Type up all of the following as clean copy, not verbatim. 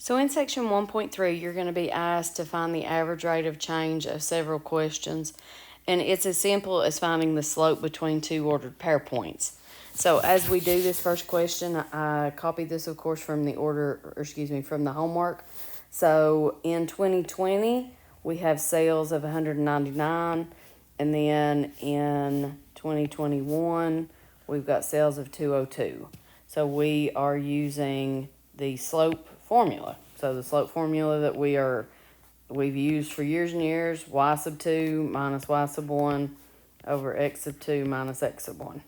So in section 1.3, you're going to be asked to find the average rate of change of several questions, and it's as simple as finding the slope between two ordered pair points. So as we do this first question, I copied this, of course, from the from the homework. So in 2020, we have sales of 199, and then in 2021, we've got sales of 202. So we are using the slope formula. So the slope formula that we've used for years and years, y sub 2 minus y sub 1 over x sub 2 minus x sub 1.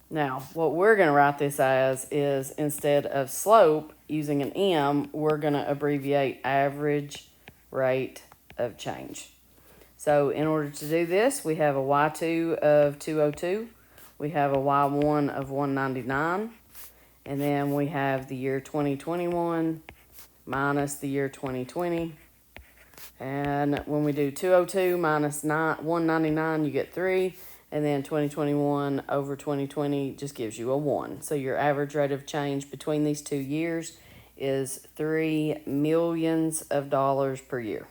Now, what we're going to write this as is, instead of slope using an m, we're going to abbreviate average rate of change. So in order to do this, we have a y2 of 202, we have a y1 of 199, and then we have the year 2021 minus the year 2020. And when we do 202 minus 199, you get 3. And then 2021 over 2020 just gives you a 1. So your average rate of change between these 2 years is $3 million per year.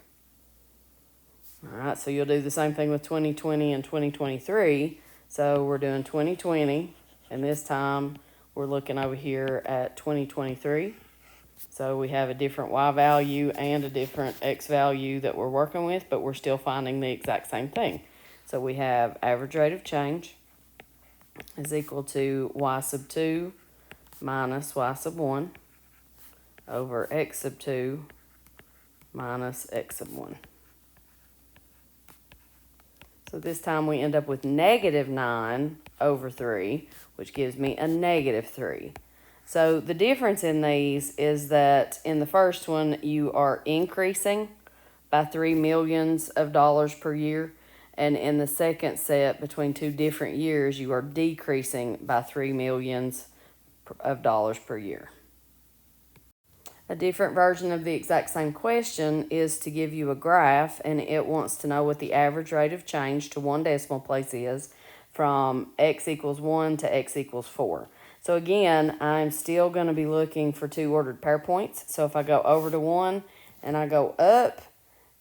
All right, so you'll do the same thing with 2020 and 2023. So we're doing 2020, and this time we're looking over here at 2023. So we have a different y value and a different x value that we're working with, but we're still finding the exact same thing. So we have average rate of change is equal to y sub 2 minus y sub 1 over x sub 2 minus x sub 1. So this time we end up with negative 9 over 3, which gives me a negative 3. So the difference in these is that in the first one, you are increasing by $3 million per year. And in the second set, between two different years, you are decreasing by $3 million per year. A different version of the exact same question is to give you a graph, and it wants to know what the average rate of change to one decimal place is from x equals 1 to x equals 4. So again, I'm still going to be looking for two ordered pair points. So if I go over to 1 and I go up,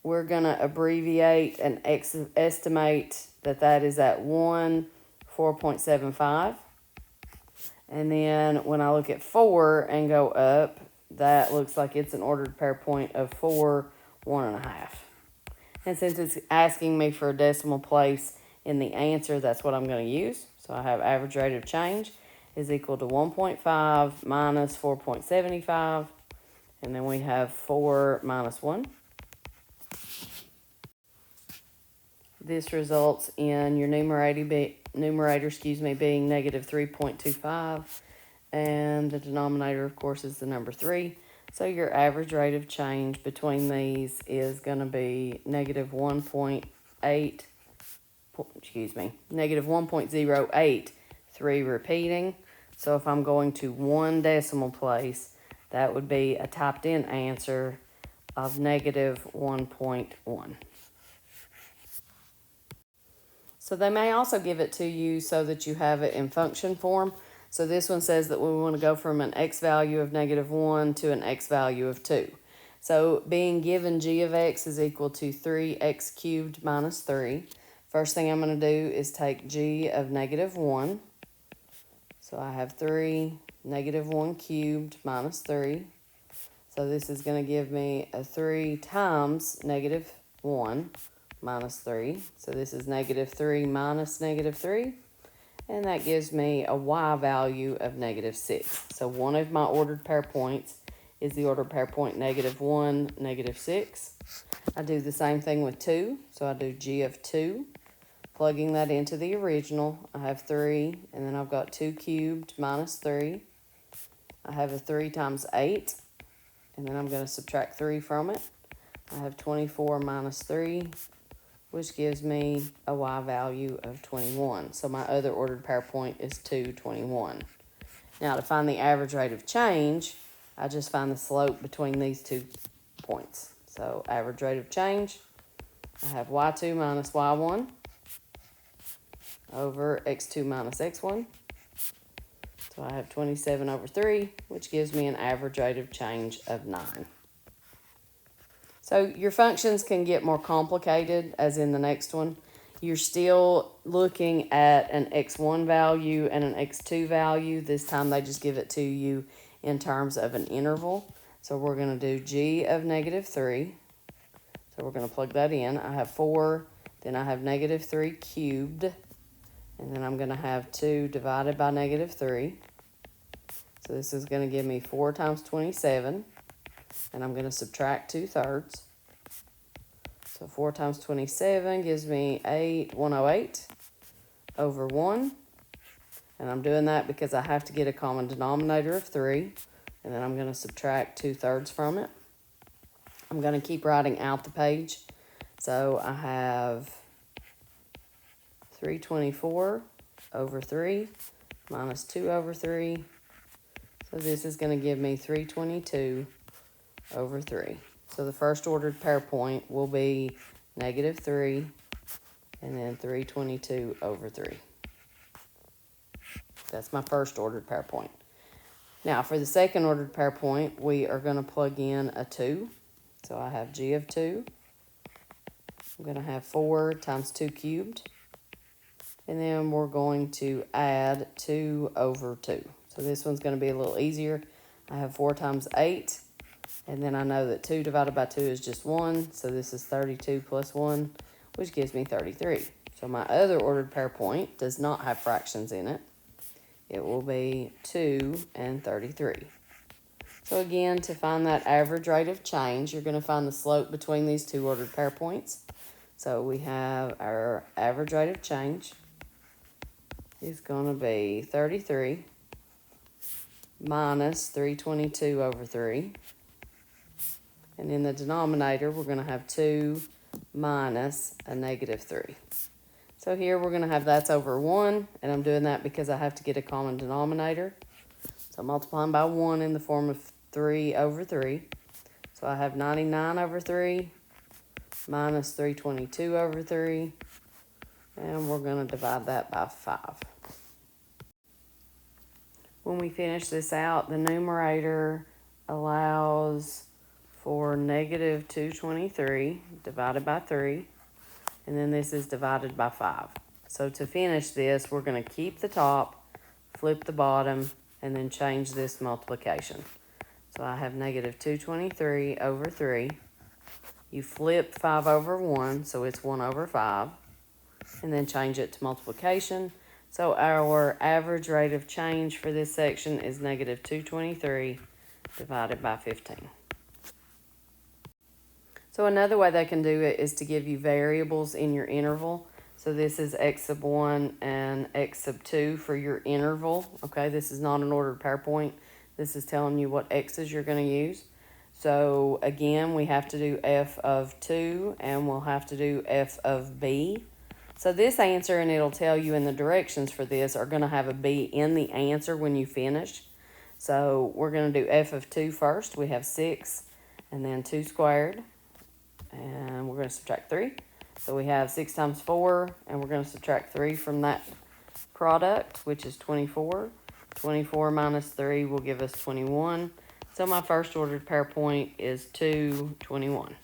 we're going to abbreviate and estimate that is at 4.75. And then when I look at 4 and go up, that looks like it's an ordered pair point of 4, 1.5. And since it's asking me for a decimal place in the answer, that's what I'm going to use. So I have average rate of change is equal to 1.5 minus 4.75. And then we have 4 minus 1. This results in your numerator being negative 3.25, and the denominator, of course, is the number 3. So your average rate of change between these is going to be negative 1.083 repeating. So if I'm going to one decimal place, that would be a typed in answer of negative 1.1. So they may also give it to you so that you have it in function form. So this one says that we want to go from an x value of negative 1 to an x value of 2. So being given g of x is equal to 3x cubed minus 3. First thing I'm going to do is take g of negative 1. So I have 3 negative 1 cubed minus 3. So this is going to give me a 3 times negative 1 minus 3. So this is negative 3 minus negative 3. And that gives me a y value of negative 6. So one of my ordered pair points is the ordered pair point negative 1, negative 6. I do the same thing with 2. So I do g of 2. Plugging that into the original, I have 3. And then I've got 2 cubed minus 3. I have a 3 times 8. And then I'm going to subtract 3 from it. I have 24 minus 3, which gives me a y value of 21. So my other ordered pair point is 221. Now to find the average rate of change, I just find the slope between these 2 points. So average rate of change, I have y2 minus y1 over x2 minus x1. So I have 27 over 3, which gives me an average rate of change of 9. So your functions can get more complicated, as in the next one. You're still looking at an x1 value and an x2 value. This time they just give it to you in terms of an interval. So we're going to do g of negative 3. So we're going to plug that in. I have 4, then I have negative 3 cubed, and then I'm going to have 2 divided by negative 3. So this is going to give me 4 times 27, and I'm going to subtract 2/3. So 4 times 27 gives me 108 over 1. And I'm doing that because I have to get a common denominator of 3. And then I'm going to subtract 2/3 from it. I'm going to keep writing out the page. So I have 324 over 3 minus 2 over 3. So this is going to give me 322 over 3. So the first ordered pair point will be negative 3 and then 322 over 3. That's my first ordered pair point. Now for the second ordered pair point, we are going to plug in a 2. So I have g of 2. I'm going to have 4 times 2 cubed. And then we're going to add 2 over 2. So this one's going to be a little easier. I have 4 times 8. And then I know that 2 divided by 2 is just 1. So this is 32 plus 1, which gives me 33. So my other ordered pair point does not have fractions in it. It will be 2 and 33. So again, to find that average rate of change, you're going to find the slope between these two ordered pair points. So we have our average rate of change is going to be 33 minus 322 over 3. And in the denominator, we're going to have 2 minus a negative 3. So here we're going to have that's over 1, and I'm doing that because I have to get a common denominator. So I'm multiplying by 1 in the form of 3 over 3. So I have 99 over 3 minus 322 over 3, and we're going to divide that by 5. When we finish this out, the numerator allows for negative 223 divided by 3, and then this is divided by 5. So to finish this, we're going to keep the top, flip the bottom, and then change this multiplication. So I have negative 223 over 3. You flip 5 over 1, so it's 1 over 5, and then change it to multiplication. So our average rate of change for this section is negative 223 divided by 15. So another way they can do it is to give you variables in your interval. So this is x sub 1 and x sub 2 for your interval. Okay, this is not an ordered pair point. This is telling you what x's you're going to use. So again, we have to do f of 2 and we'll have to do f of b. So this answer, and it'll tell you in the directions for this, are going to have a b in the answer when you finish. So we're going to do f of 2 first. We have 6 and then 2 squared. And we're going to subtract 3. So we have 6 times 4, and we're going to subtract 3 from that product, which is 24. 24 minus 3 will give us 21. So my first ordered pair point is 2, 21.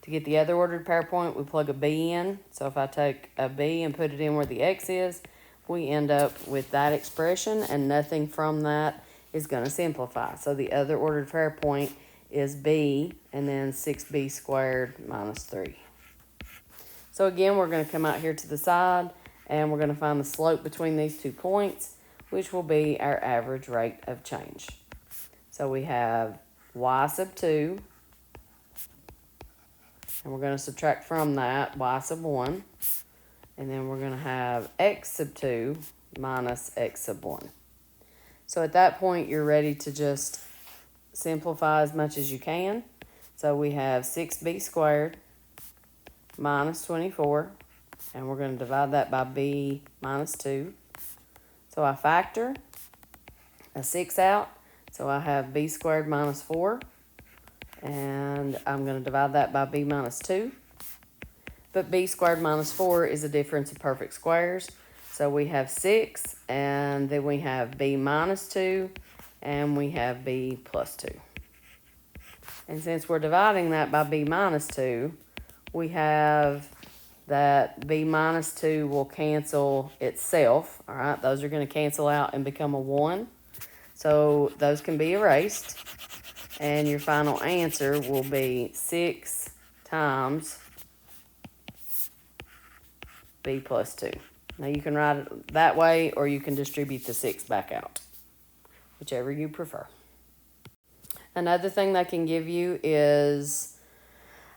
To get the other ordered pair point, we plug a b in. So if I take a b and put it in where the x is, we end up with that expression, and nothing from that is going to simplify. So the other ordered pair point is b, and then 6b squared minus 3. So again, we're going to come out here to the side, and we're going to find the slope between these 2 points, which will be our average rate of change. So we have y sub 2, and we're going to subtract from that y sub 1, and then we're going to have x sub 2 minus x sub 1. So at that point, you're ready to just simplify as much as you can. So we have 6b squared minus 24, and we're going to divide that by b minus 2. So I factor a 6 out, so I have b squared minus 4, and I'm going to divide that by b minus 2. But b squared minus 4 is a difference of perfect squares, So we have 6, and then we have b minus 2, and we have b plus 2. And since we're dividing that by b minus 2, we have that b minus 2 will cancel itself. All right, those are going to cancel out and become a 1. So those can be erased. And your final answer will be 6 times b plus 2. Now you can write it that way, or you can distribute the 6 back out, whichever you prefer. Another thing they can give you is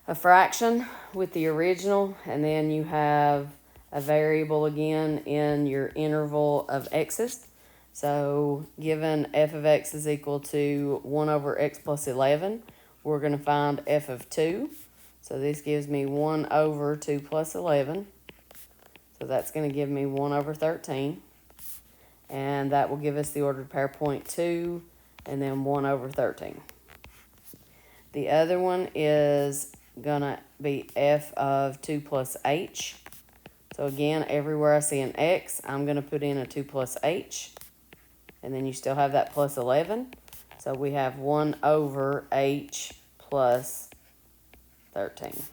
a fraction with the original, and then you have a variable again in your interval of x's. So given f of x is equal to 1 over x plus 11, we're going to find f of 2. So this gives me 1 over 2 plus 11. So that's going to give me 1 over 13. And that will give us the ordered pair point 2 and then 1 over 13. The other one is going to be f of 2 plus h. So again, everywhere I see an x, I'm going to put in a 2 plus h. And then you still have that plus 11. So we have 1 over h plus 13.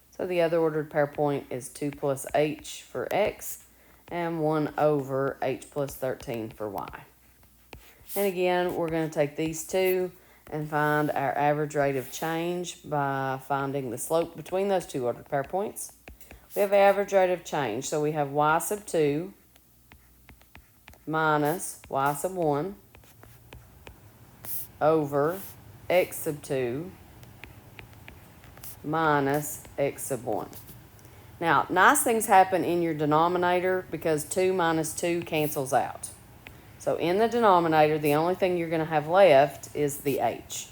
So the other ordered pair point is 2 plus h for x and 1 over h plus 13 for y. And again, we're going to take these two and find our average rate of change by finding the slope between those two ordered pair points. We have average rate of change, so we have y sub 2 minus y sub 1 over x sub 2 minus x sub 1. Now, nice things happen in your denominator because 2 minus 2 cancels out. So in the denominator, the only thing you're going to have left is the h.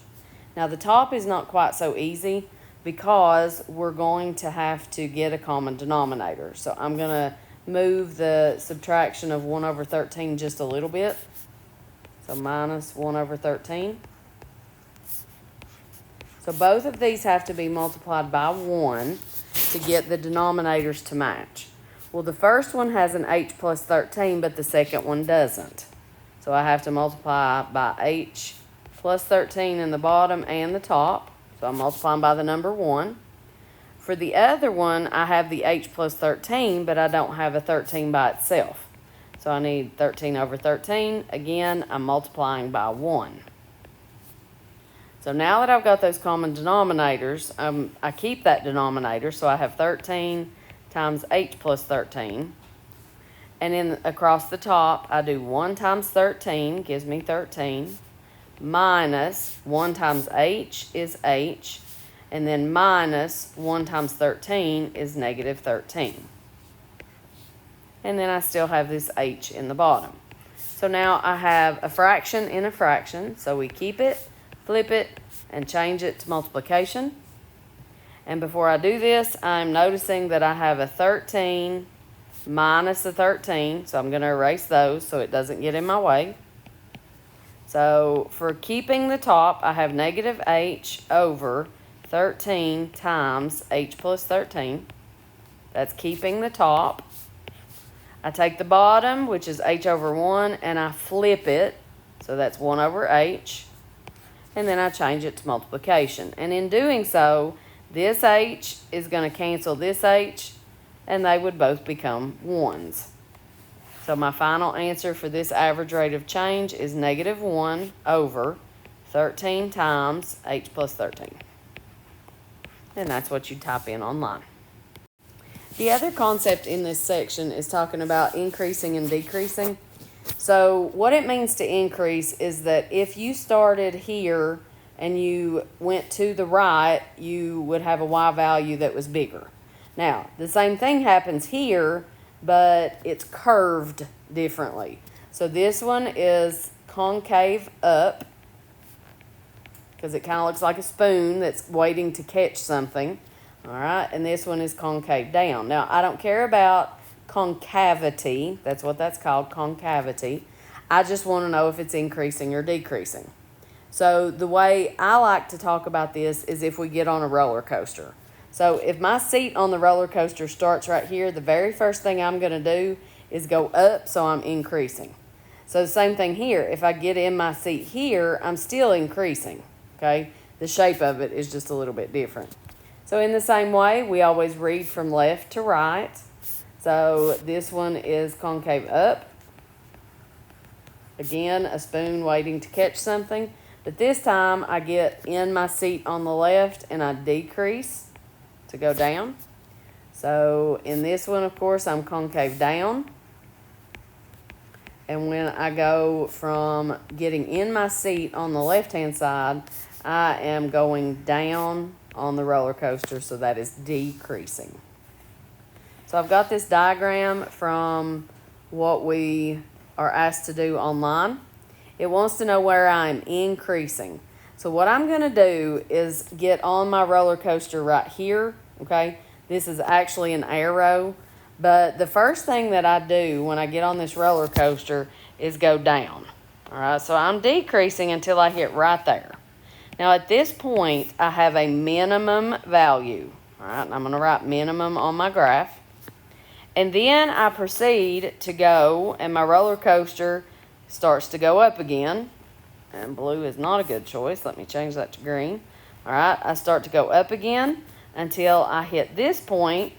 Now, the top is not quite so easy because we're going to have to get a common denominator. So I'm going to move the subtraction of 1 over 13 just a little bit. So minus 1 over 13. So both of these have to be multiplied by 1 to get the denominators to match. Well, the first one has an h plus 13, but the second one doesn't. So I have to multiply by h plus 13 in the bottom and the top. So I'm multiplying by the number 1. For the other one, I have the h plus 13, but I don't have a 13 by itself. So I need 13 over 13. Again, I'm multiplying by 1. So now that I've got those common denominators, I keep that denominator. So I have 13 times h plus 13. And then across the top, I do 1 times 13, gives me 13, minus 1 times h is h, and then minus 1 times 13 is negative 13. And then I still have this h in the bottom. So now I have a fraction in a fraction, so we keep it, flip it, and change it to multiplication. And before I do this, I'm noticing that I have a 13 minus a 13, so I'm going to erase those so it doesn't get in my way. So for keeping the top, I have negative h over 13 times h plus 13. That's keeping the top. I take the bottom, which is h over 1, and I flip it, so that's 1 over h. And then I change it to multiplication. And in doing so, this h is going to cancel this h, and they would both become 1s. So my final answer for this average rate of change is negative 1 over 13 times h plus 13. And that's what you type in online. The other concept in this section is talking about increasing and decreasing. So what it means to increase is that if you started here and you went to the right, you would have a y value that was bigger. Now, the same thing happens here, but it's curved differently. So this one is concave up because it kind of looks like a spoon that's waiting to catch something. All right, and this one is concave down. Now, I don't care about concavity. That's what that's called, concavity. I just want to know if it's increasing or decreasing. So the way I like to talk about this is if we get on a roller coaster. So if my seat on the roller coaster starts right here, the very first thing I'm going to do is go up, so I'm increasing. So the same thing here. If I get in my seat here, I'm still increasing, okay? The shape of it is just a little bit different. So in the same way, we always read from left to right. So this one is concave up. Again, a spoon waiting to catch something. But this time I get in my seat on the left and I decrease to go down. So in this one, of course, I'm concave down. And when I go from getting in my seat on the left-hand side, I am going down on the roller coaster, so that is decreasing. So I've got this diagram from what we are asked to do online. It wants to know where I'm increasing. So what I'm going to do is get on my roller coaster right here, okay? This is actually an arrow. But the first thing that I do when I get on this roller coaster is go down. All right, so I'm decreasing until I hit right there. Now at this point, I have a minimum value. All right, and I'm going to write minimum on my graph. And then I proceed to go, and my roller coaster starts to go up again. And blue is not a good choice. Let me change that to green. All right, I start to go up again until I hit this point,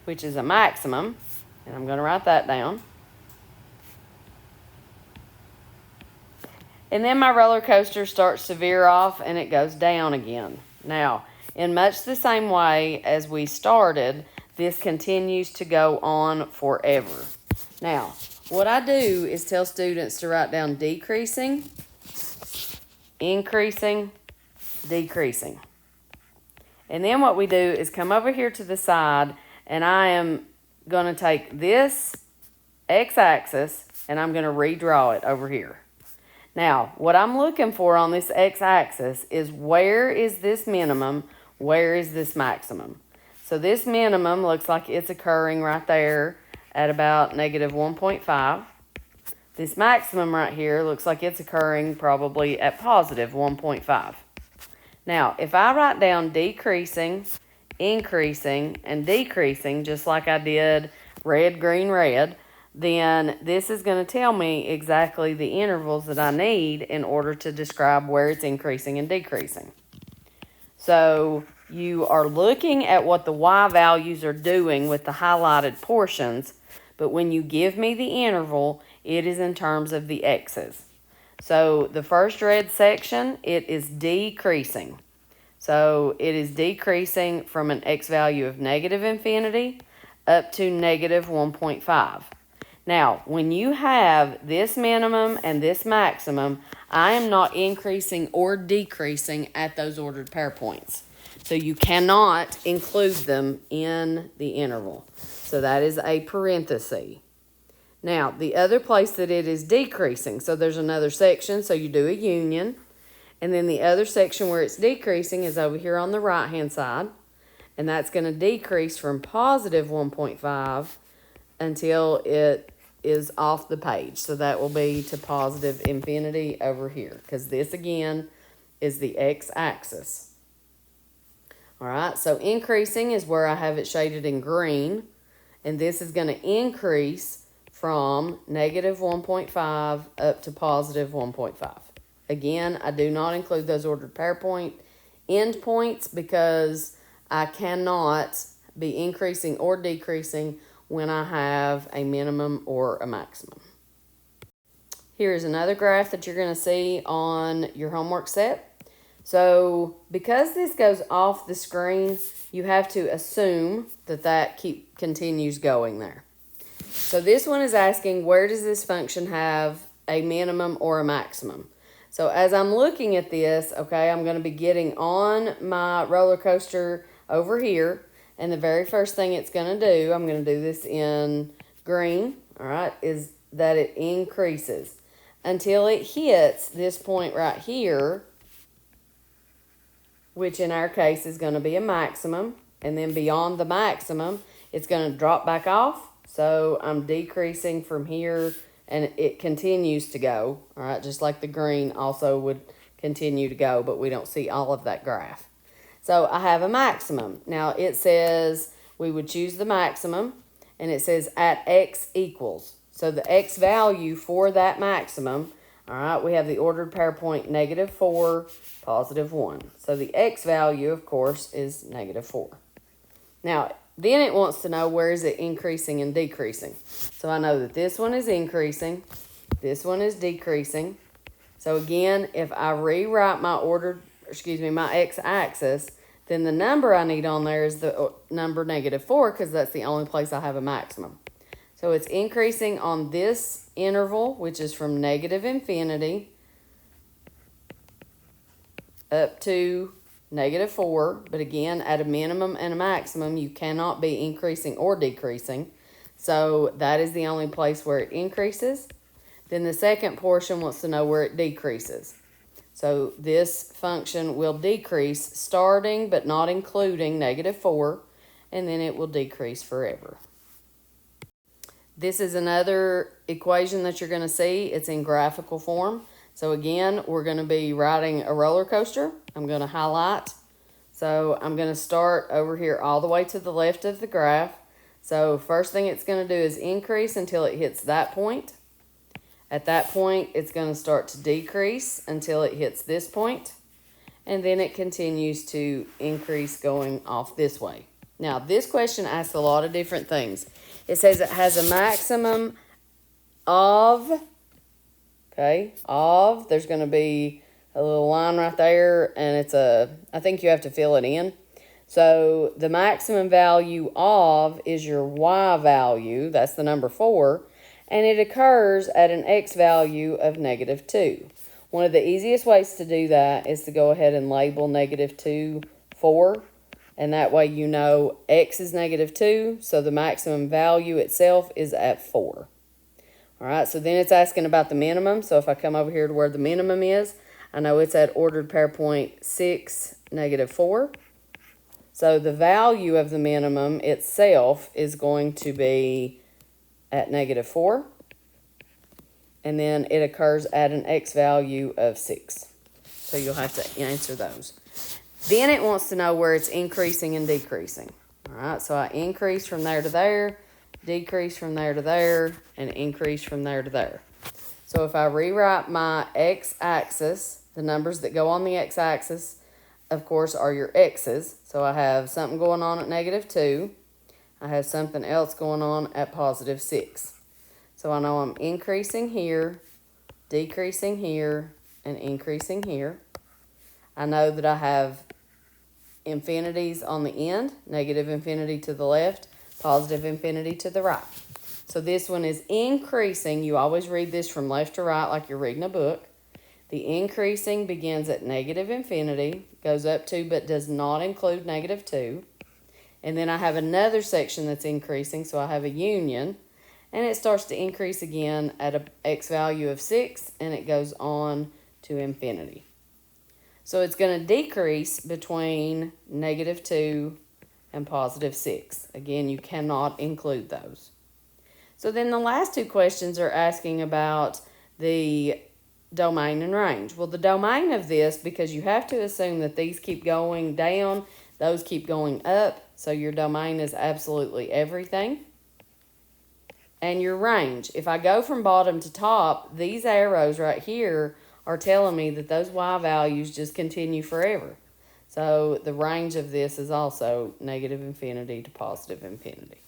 which is a maximum, and I'm going to write that down. And then my roller coaster starts to veer off and it goes down again. Now, in much the same way as we started, this continues to go on forever. Now, what I do is tell students to write down decreasing, increasing, decreasing. And then what we do is come over here to the side, and I am going to take this x-axis and I'm going to redraw it over here. Now, what I'm looking for on this x-axis is where is this minimum, where is this maximum. So this minimum looks like it's occurring right there at about negative 1.5. This maximum right here looks like it's occurring probably at positive 1.5. Now, if I write down decreasing, increasing, and decreasing, just like I did red, green, red, then this is going to tell me exactly the intervals that I need in order to describe where it's increasing and decreasing. So you are looking at what the y values are doing with the highlighted portions, but when you give me the interval, it is in terms of the x's. So the first red section, it is decreasing. So it is decreasing from an x value of negative infinity up to negative 1.5. Now, when you have this minimum and this maximum, I am not increasing or decreasing at those ordered pair points. So you cannot include them in the interval. So that is a parenthesis. Now, the other place that it is decreasing, so there's another section, so you do a union. And then the other section where it's decreasing is over here on the right-hand side. And that's going to decrease from positive 1.5 until it is off the page. So that will be to positive infinity over here, because this, again, is the x-axis. All right, so increasing is where I have it shaded in green. And this is going to increase from negative 1.5 up to positive 1.5. Again, I do not include those ordered pair point endpoints because I cannot be increasing or decreasing when I have a minimum or a maximum. Here is another graph that you're going to see on your homework set. So because this goes off the screen, you have to assume that that continues going there. So this one is asking, where does this function have a minimum or a maximum? So as I'm looking at this, okay, I'm going to be getting on my roller coaster over here. And the very first thing it's going to do, I'm going to do this in green, all right, is that it increases until it hits this point right here, which in our case is going to be a maximum. And then beyond the maximum, it's going to drop back off. So I'm decreasing from here, and it continues to go, all right, just like the green also would continue to go, but we don't see all of that graph. So I have a maximum. Now it says we would choose the maximum, and it says at x equals. So the x value for that maximum, all right, we have the ordered pair point -4, +1. So the x value, of course, is -4. Now, then it wants to know where is it increasing and decreasing. So I know that this one is increasing, this one is decreasing. So again, if I rewrite my my x-axis, then the number I need on there is the number -4 because that's the only place I have a maximum. So it's increasing on this interval, which is from -infinity up to -4. But again, at a minimum and a maximum, you cannot be increasing or decreasing. So that is the only place where it increases. Then the second portion wants to know where it decreases. So this function will decrease starting but not including -4, and then it will decrease forever. This is another equation that you're going to see. It's in graphical form. So again, we're going to be riding a roller coaster. I'm going to highlight. So I'm going to start over here all the way to the left of the graph. So first thing it's going to do is increase until it hits that point. At that point, it's going to start to decrease until it hits this point, and then it continues to increase going off this way. Now, this question asks a lot of different things. It says it has a maximum of, there's going to be a little line right there, and I think you have to fill it in. So the maximum value of is your y value, that's the number 4, and it occurs at an x value of -2. One of the easiest ways to do that is to go ahead and label -2, 4, and that way you know x is -2, so the maximum value itself is at 4. All right, so then it's asking about the minimum. So if I come over here to where the minimum is, I know it's at ordered pair point 6, -4. So the value of the minimum itself is going to be at -4, and then it occurs at an x value of 6. So you'll have to answer those. Then it wants to know where it's increasing and decreasing. All right, so I increase from there to there, decrease from there to there, and increase from there to there. So if I rewrite my x-axis, the numbers that go on the x-axis, of course, are your x's. So I have something going on at -2. I have something else going on at +6. So I know I'm increasing here, decreasing here, and increasing here. I know that I have infinities on the end, -infinity to the left, +infinity to the right. So this one is increasing. You always read this from left to right like you're reading a book. The increasing begins at -infinity, goes up to but does not include -2. And then I have another section that's increasing, so I have a union, and it starts to increase again at a x value of 6, and it goes on to infinity. So it's going to decrease between -2 and +6. Again, you cannot include those. So then the last two questions are asking about the domain and range. Well, the domain of this, because you have to assume that these keep going down, those keep going up, so your domain is absolutely everything. And your range, if I go from bottom to top, these arrows right here are telling me that those y values just continue forever. So the range of this is also -infinity to +infinity.